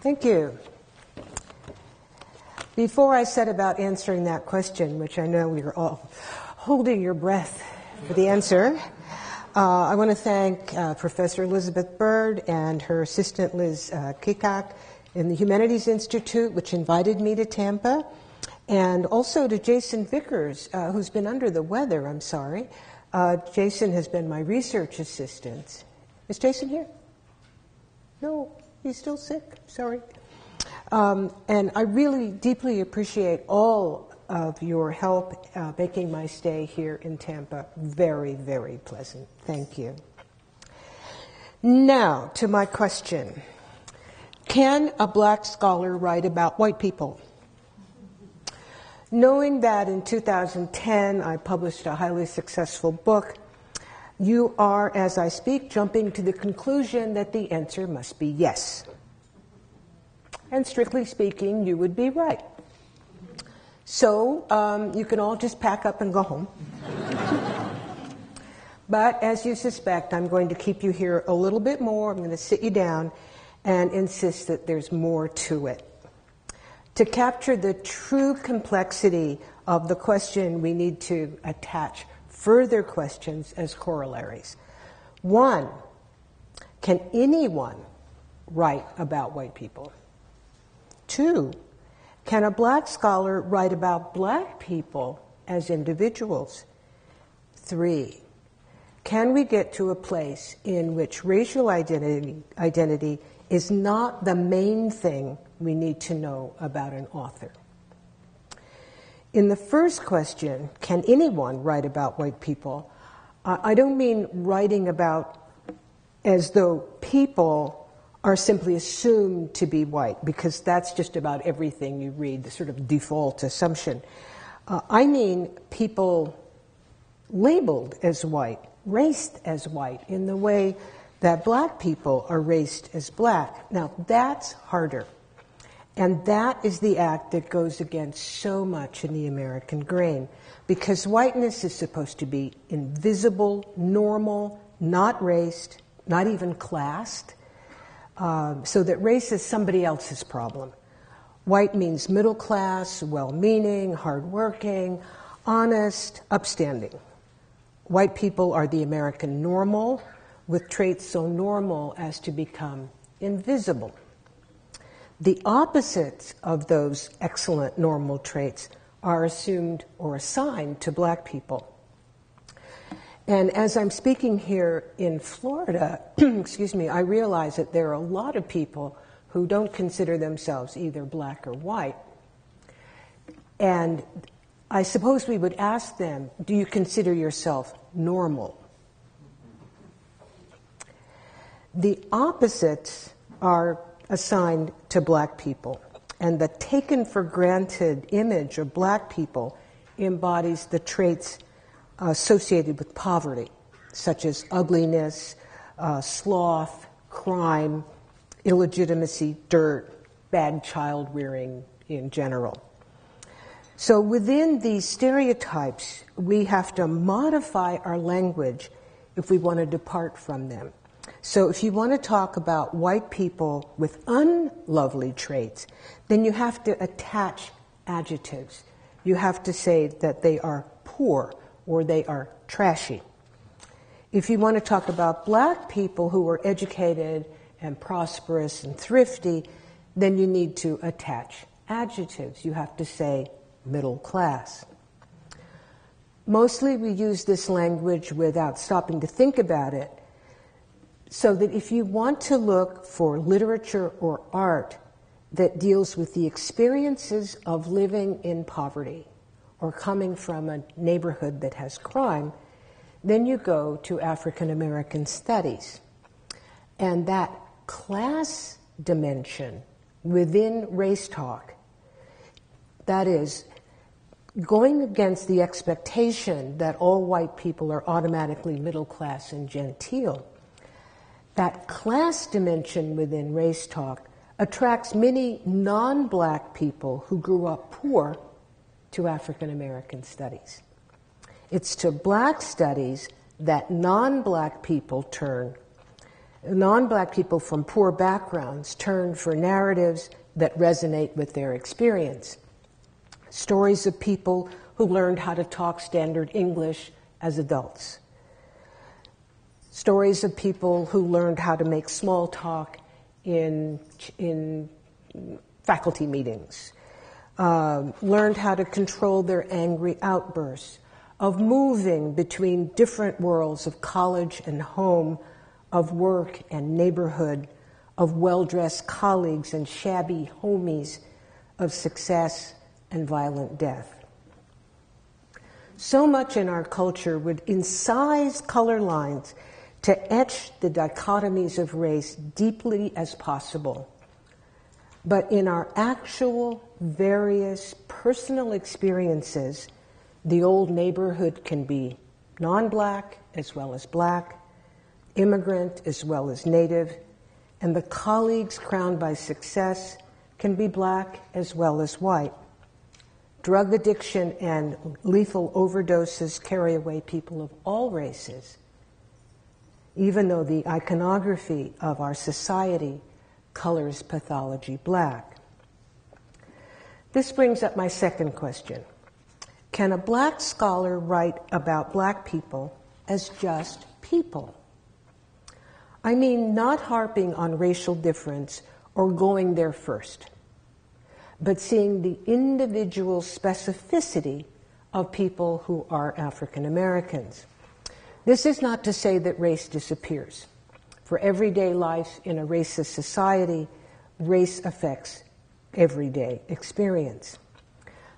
Thank you. Before I set about answering that question, which I know you're all holding your breath for the answer, I want to thank Professor Elizabeth Bird and her assistant Liz Kikak in the Humanities Institute, which invited me to Tampa, and also to Jason Vickers, who's been under the weather, I'm sorry. Jason has been my research assistant. Is Jason here? No, he's still sick, sorry. And I really deeply appreciate all of your help making my stay here in Tampa very, very pleasant. Thank you. Now, to my question. Can a black scholar write about white people? Knowing that in 2010 I published a highly successful book, you are, as I speak, jumping to the conclusion that the answer must be yes. And strictly speaking, you would be right. So you can all just pack up and go home. But as you suspect, I'm going to keep you here a little bit more. I'm going to sit you down and insist that there's more to it. To capture the true complexity of the question, we need to attach further questions as corollaries. One, can anyone write about white people? Two, can a black scholar write about black people as individuals? Three, can we get to a place in which racial identity is not the main thing we need to know about an author? In the first question, can anyone write about white people? I don't mean writing about as though people are simply assumed to be white, because that's just about everything you read, the sort of default assumption. I mean people labeled as white, raced as white, in the way that black people are raced as black. Now, that's harder. And that is the act that goes against so much in the American grain, because whiteness is supposed to be invisible, normal, not raced, not even classed, so that race is somebody else's problem. White means middle class, well-meaning, hardworking, honest, upstanding. White people are the American normal, with traits so normal as to become invisible. The opposites of those excellent normal traits are assumed or assigned to black people. And as I'm speaking here in Florida, excuse me, I realize that there are a lot of people who don't consider themselves either black or white. And I suppose we would ask them, do you consider yourself normal? The opposites are assigned to black people, and the taken for granted image of black people embodies the traits associated with poverty, such as ugliness, sloth, crime, illegitimacy, dirt, bad child rearing in general. So within these stereotypes, we have to modify our language if we want to depart from them. So if you want to talk about white people with unlovely traits, then you have to attach adjectives. You have to say that they are poor or they are trashy. If you want to talk about black people who are educated and prosperous and thrifty, then you need to attach adjectives. You have to say middle class. Mostly we use this language without stopping to think about it, so that if you want to look for literature or art that deals with the experiences of living in poverty or coming from a neighborhood that has crime, then you go to African American studies. And that class dimension within race talk, that is, going against the expectation that all white people are automatically middle class and genteel, that class dimension within race talk attracts many non-black people who grew up poor to African American studies. It's to black studies that non-black people turn, Non-black people from poor backgrounds turn for narratives that resonate with their experience. Stories of people who learned how to talk standard English as adults. Stories of people who learned how to make small talk in faculty meetings. Learned how to control their angry outbursts, of moving between different worlds of college and home, of work and neighborhood, of well-dressed colleagues and shabby homies, of success and violent death. So much in our culture would incise color lines to etch the dichotomies of race deeply as possible. But in our actual, various personal experiences, the old neighborhood can be non-black as well as black, immigrant as well as native, and the colleagues crowned by success can be black as well as white. Drug addiction and lethal overdoses carry away people of all races, even though the iconography of our society colors pathology black. This brings up my second question. Can a black scholar write about black people as just people? I mean, not harping on racial difference or going there first, but seeing the individual specificity of people who are African Americans. This is not to say that race disappears. For everyday life in a racist society, race affects everyday experience.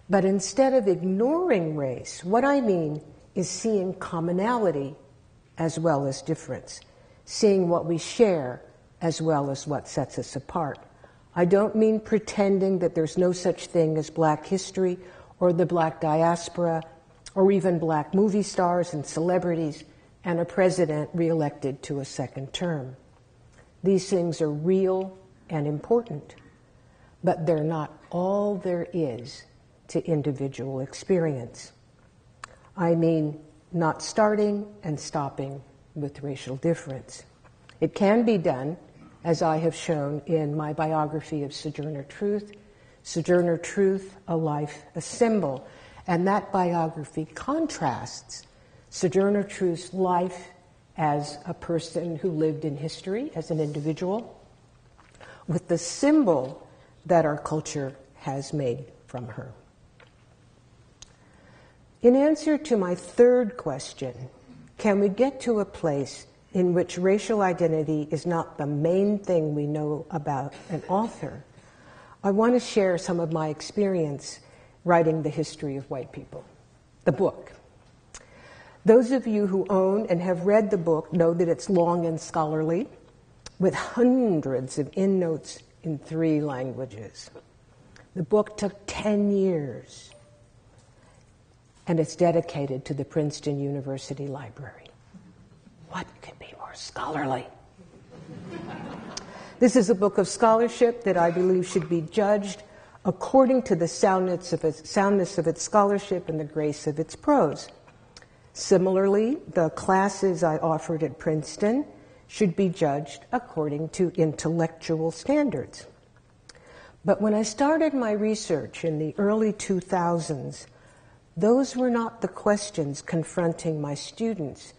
But instead of ignoring race, what I mean is seeing commonality as well as difference, seeing what we share as well as what sets us apart. I don't mean pretending that there's no such thing as black history or the black diaspora or even black movie stars and celebrities and a president reelected to a second term. These things are real and important, but they're not all there is to individual experience. I mean, not starting and stopping with racial difference. It can be done, as I have shown in my biography of Sojourner Truth, Sojourner Truth, A Life, a Symbol, and that biography contrasts Sojourner Truth's life as a person who lived in history, as an individual, with the symbol that our culture has made from her. In answer to my third question, can we get to a place in which racial identity is not the main thing we know about an author, I want to share some of my experience writing The History of White People, the book. Those of you who own and have read the book know that it's long and scholarly, with hundreds of endnotes in 3 languages. The book took 10 years, and it's dedicated to the Princeton University Library. What could be more scholarly? This is a book of scholarship that I believe should be judged according to the soundness of its scholarship and the grace of its prose. Similarly, the classes I offered at Princeton should be judged according to intellectual standards. But when I started my research in the early 2000s, those were not the questions confronting my students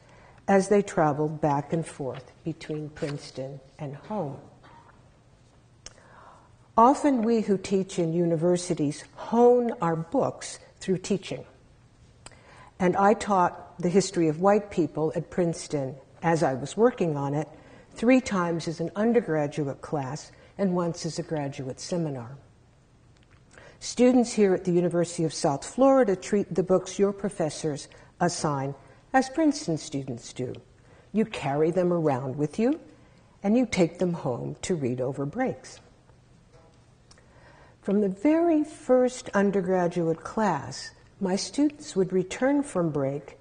as they traveled back and forth between Princeton and home. Often we who teach in universities hone our books through teaching. And I taught The History of White People at Princeton as I was working on it 3 times as an undergraduate class and once as a graduate seminar. Students here at the University of South Florida treat the books your professors assign as Princeton students do. You carry them around with you, and you take them home to read over breaks. From the very first undergraduate class, my students would return from break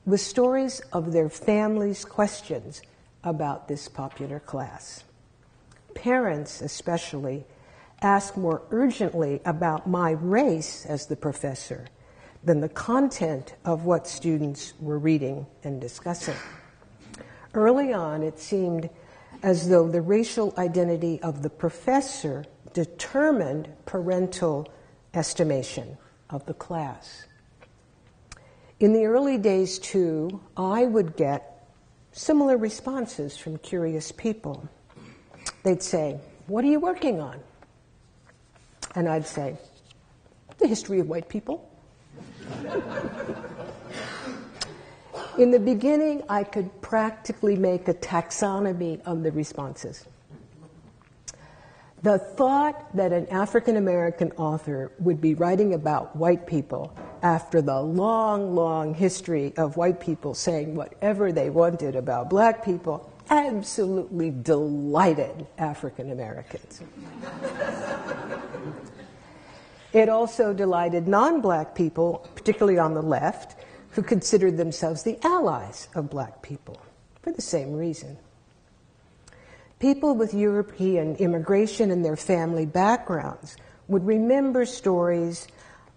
with stories of their families' questions about this popular class. Parents, especially, ask more urgently about my race as the professor than the content of what students were reading and discussing. Early on, it seemed as though the racial identity of the professor determined parental estimation of the class. In the early days, too, I would get similar responses from curious people. They'd say, "What are you working on?" And I'd say, "The history of white people." In the beginning, I could practically make a taxonomy of the responses. The thought that an African American author would be writing about white people after the long, long history of white people saying whatever they wanted about black people absolutely delighted African Americans. It also delighted non-black people, particularly on the left, who considered themselves the allies of black people for the same reason. People with European immigration and their family backgrounds would remember stories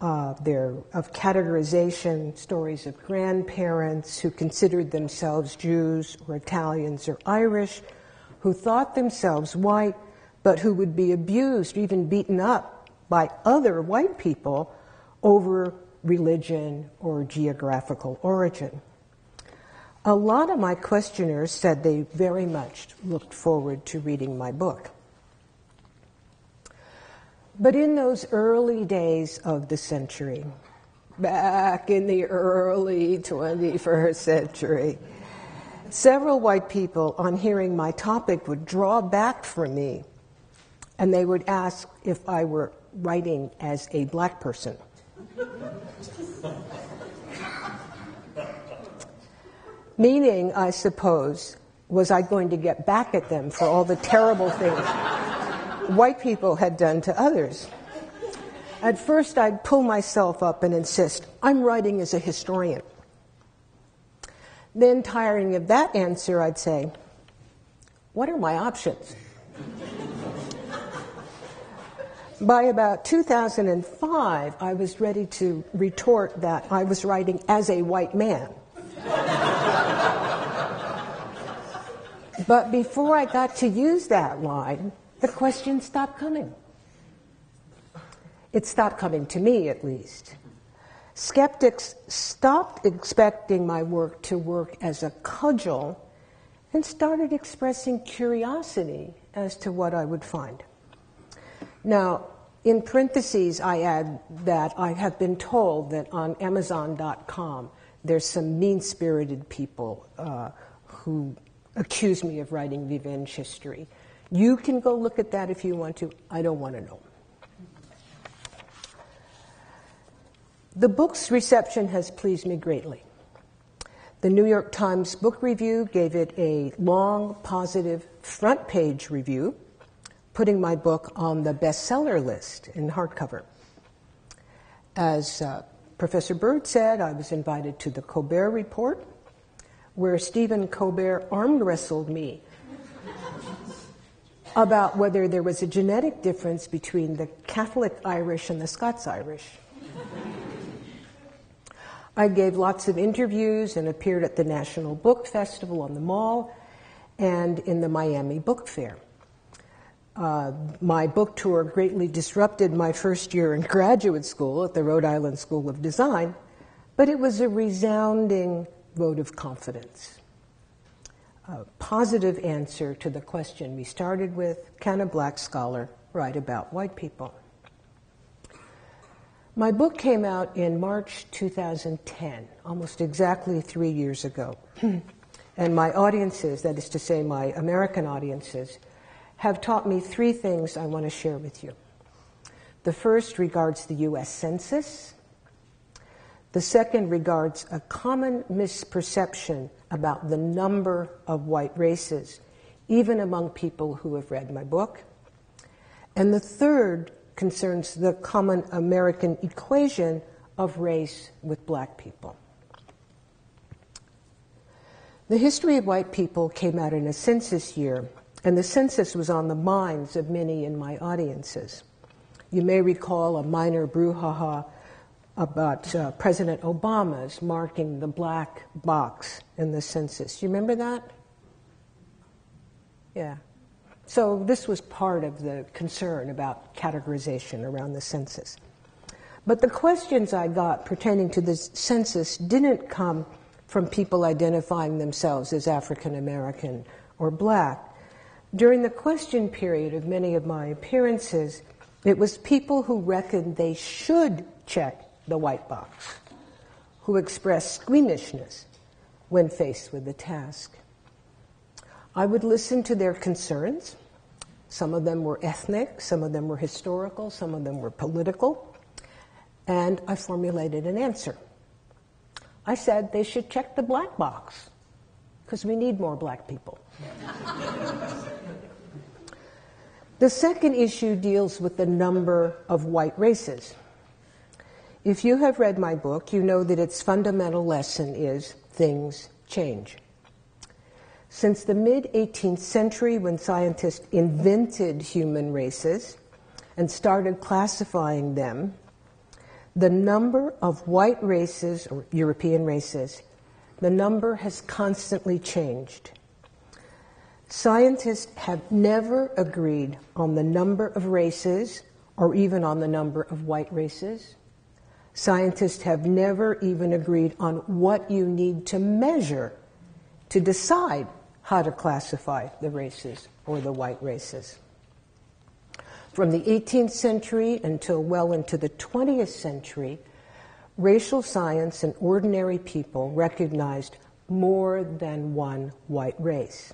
of categorization, stories of grandparents who considered themselves Jews or Italians or Irish, who thought themselves white, but who would be abused, even beaten up by other white people over religion or geographical origin. A lot of my questioners said they very much looked forward to reading my book. But in those early days of the century, back in the early 21st century, several white people, on hearing my topic, would draw back from me, and they would ask if I were writing as a black person. Meaning, I suppose, was I going to get back at them for all the terrible things white people had done to others? At first, I'd pull myself up and insist, I'm writing as a historian. Then, tiring of that answer, I'd say, what are my options? By about 2005, I was ready to retort that I was writing as a white man. But before I got to use that line, the question stopped coming. It stopped coming to me, at least. Skeptics stopped expecting my work to work as a cudgel and started expressing curiosity as to what I would find. Now, in parentheses, I add that I have been told that on Amazon.com there's some mean-spirited people who accuse me of writing revenge history. You can go look at that if you want to. I don't want to know. The book's reception has pleased me greatly. The New York Times Book Review gave it a long, positive front-page review, putting my book on the bestseller list in hardcover. As Professor Bird said, I was invited to the Colbert Report, where Stephen Colbert arm wrestled me about whether there was a genetic difference between the Catholic Irish and the Scots Irish. I gave lots of interviews and appeared at the National Book Festival on the Mall and in the Miami Book Fair. My book tour greatly disrupted my first year in graduate school at the Rhode Island School of Design, but it was a resounding vote of confidence. A positive answer to the question we started with, can a black scholar write about white people? My book came out in March 2010, almost exactly 3 years ago. And my audiences, that is to say my American audiences, have taught me three things I want to share with you. The first regards the U.S. Census. The second regards a common misperception about the number of white races, even among people who have read my book. And the third concerns the common American equation of race with black people. The history of white people came out in a census year, and the census was on the minds of many in my audiences. You may recall a minor brouhaha about President Obama's marking the black box in the census. You remember that? Yeah. So this was part of the concern about categorization around the census. But the questions I got pertaining to the census didn't come from people identifying themselves as African American or Black. During the question period of many of my appearances, it was people who reckoned they should check the white box, who expressed squeamishness when faced with the task. I would listen to their concerns. Some of them were ethnic, some of them were historical, some of them were political, and I formulated an answer. I said they should check the black box, because we need more black people. The second issue deals with the number of white races. If you have read my book, you know that its fundamental lesson is things change. Since the mid-18th century, when scientists invented human races and started classifying them, the number of white races, or European races, the number has constantly changed. Scientists have never agreed on the number of races or even on the number of white races. Scientists have never even agreed on what you need to measure to decide how to classify the races or the white races. From the 18th century until well into the 20th century, racial science and ordinary people recognized more than one white race.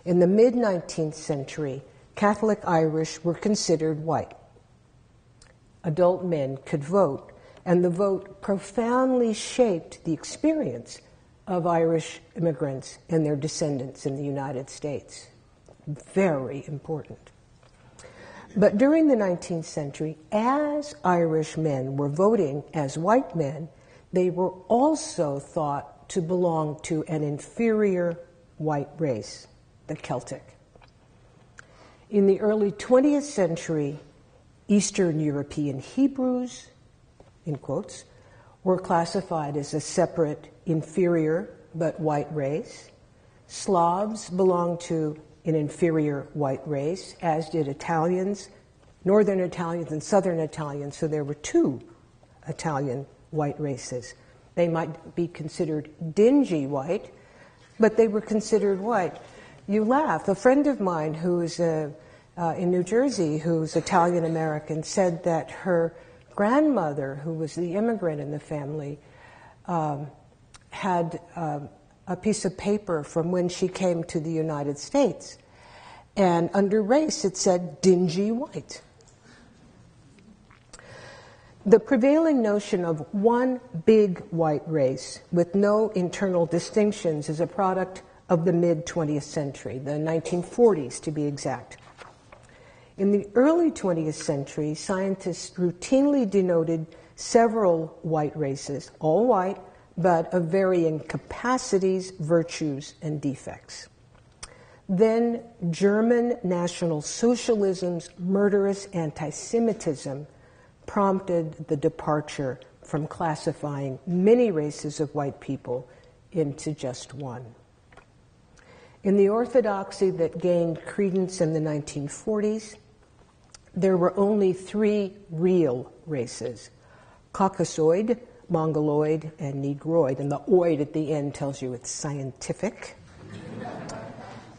In the mid-19th century, Catholic Irish were considered white. Adult men could vote, and the vote profoundly shaped the experience of Irish immigrants and their descendants in the United States. Very important. But during the 19th century, as Irish men were voting as white men, they were also thought to belong to an inferior white race, the Celtic. In the early 20th century, Eastern European Hebrews, in quotes, were classified as a separate, inferior but white race. Slavs belonged to an inferior white race, as did Italians, Northern Italians and Southern Italians, so there were two Italian white races. They might be considered dingy white, but they were considered white. You laugh. A friend of mine who's in New Jersey, who's Italian American, said that her grandmother, who was the immigrant in the family, had a piece of paper from when she came to the United States. And under race, it said dingy white. The prevailing notion of one big white race with no internal distinctions is a product of the mid-20th century, the 1940s to be exact. In the early 20th century, scientists routinely denoted several white races, all white, but of varying capacities, virtues, and defects. Then German National Socialism's murderous anti-Semitism prompted the departure from classifying many races of white people into just one. In the orthodoxy that gained credence in the 1940s, there were only three real races: Caucasoid, Mongoloid, and Negroid. And the oid at the end tells you it's scientific.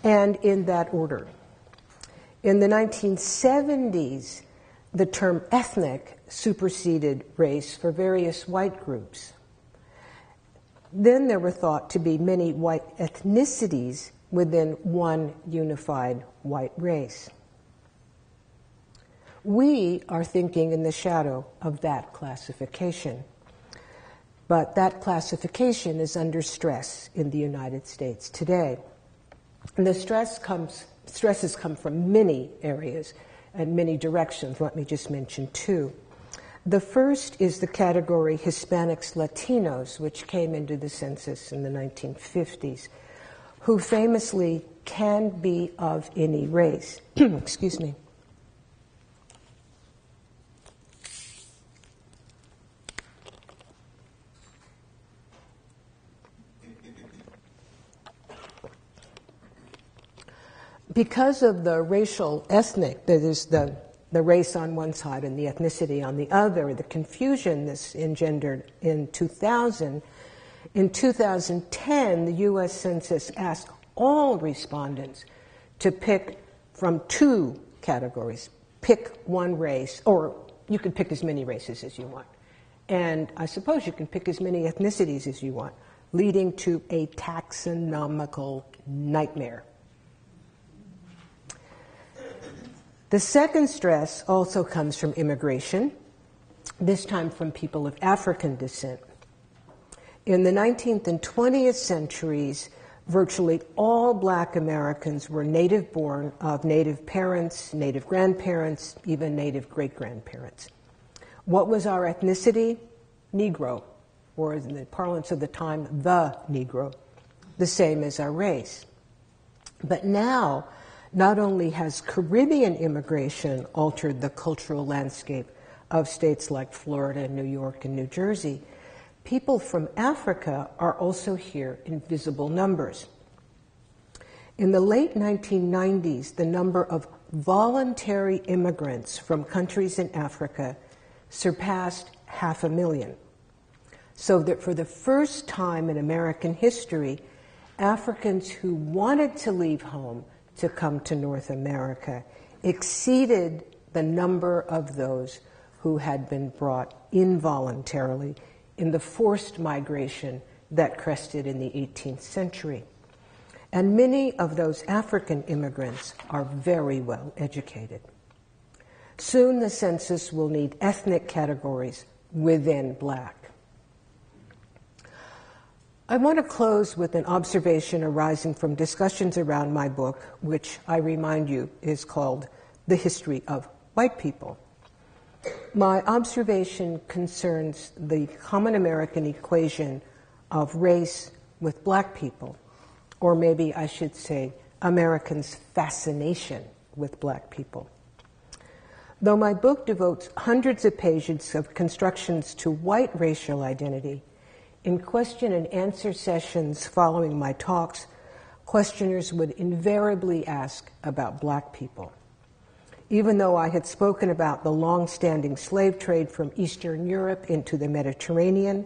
And in that order. In the 1970s, the term ethnic superseded race for various white groups. Then there were thought to be many white ethnicities within one unified white race. We are thinking in the shadow of that classification. But that classification is under stress in the United States today. And the stresses come from many areas and many directions. Let me just mention two. The first is the category Hispanics, Latinos, which came into the census in the 1950s, who famously can be of any race. Excuse me. because of the racial ethnic, that is the race on one side and the ethnicity on the other, the confusion this engendered in 2000, in 2010, the U.S. Census asked all respondents to pick from two categories. Pick one race, or you can pick as many races as you want. And I suppose you can pick as many ethnicities as you want, leading to a taxonomical nightmare. The second stress also comes from immigration, this time from people of African descent. In the 19th and 20th centuries, virtually all Black Americans were native born of Native parents, Native grandparents, even Native great-grandparents. What was our ethnicity? Negro, or in the parlance of the time, the Negro, the same as our race. But now, not only has Caribbean immigration altered the cultural landscape of states like Florida, New York, and New Jersey, people from Africa are also here in visible numbers. In the late 1990s, the number of voluntary immigrants from countries in Africa surpassed 500,000. So that for the first time in American history, Africans who wanted to leave home to come to North America exceeded the number of those who had been brought involuntarily in the forced migration that crested in the 18th century. And many of those African immigrants are very well educated. Soon the census will need ethnic categories within Black. I want to close with an observation arising from discussions around my book, which I remind you is called The History of White People. My observation concerns the common American equation of race with Black people, or maybe I should say Americans' fascination with Black people. Though my book devotes hundreds of pages of constructions to white racial identity, in question and answer sessions following my talks, questioners would invariably ask about Black people. Even though I had spoken about the long-standing slave trade from Eastern Europe into the Mediterranean,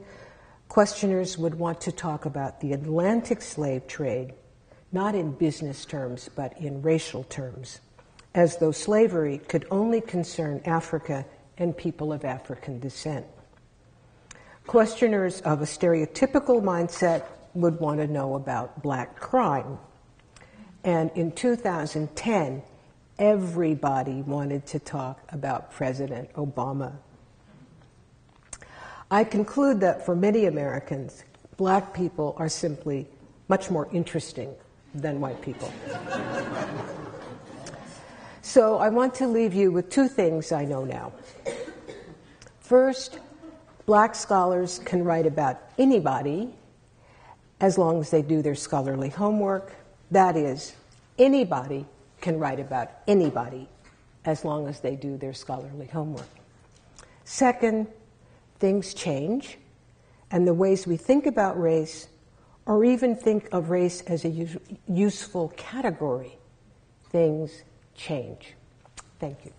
questioners would want to talk about the Atlantic slave trade, not in business terms, but in racial terms, as though slavery could only concern Africa and people of African descent. Questioners of a stereotypical mindset would want to know about Black crime. And in 2010, everybody wanted to talk about President Obama. I conclude that for many Americans, Black people are simply much more interesting than white people. So I want to leave you with two things I know now. First, Black scholars can write about anybody as long as they do their scholarly homework. That is, anybody can write about anybody as long as they do their scholarly homework. Second, things change, and the ways we think about race, or even think of race as a useful category, things change. Thank you.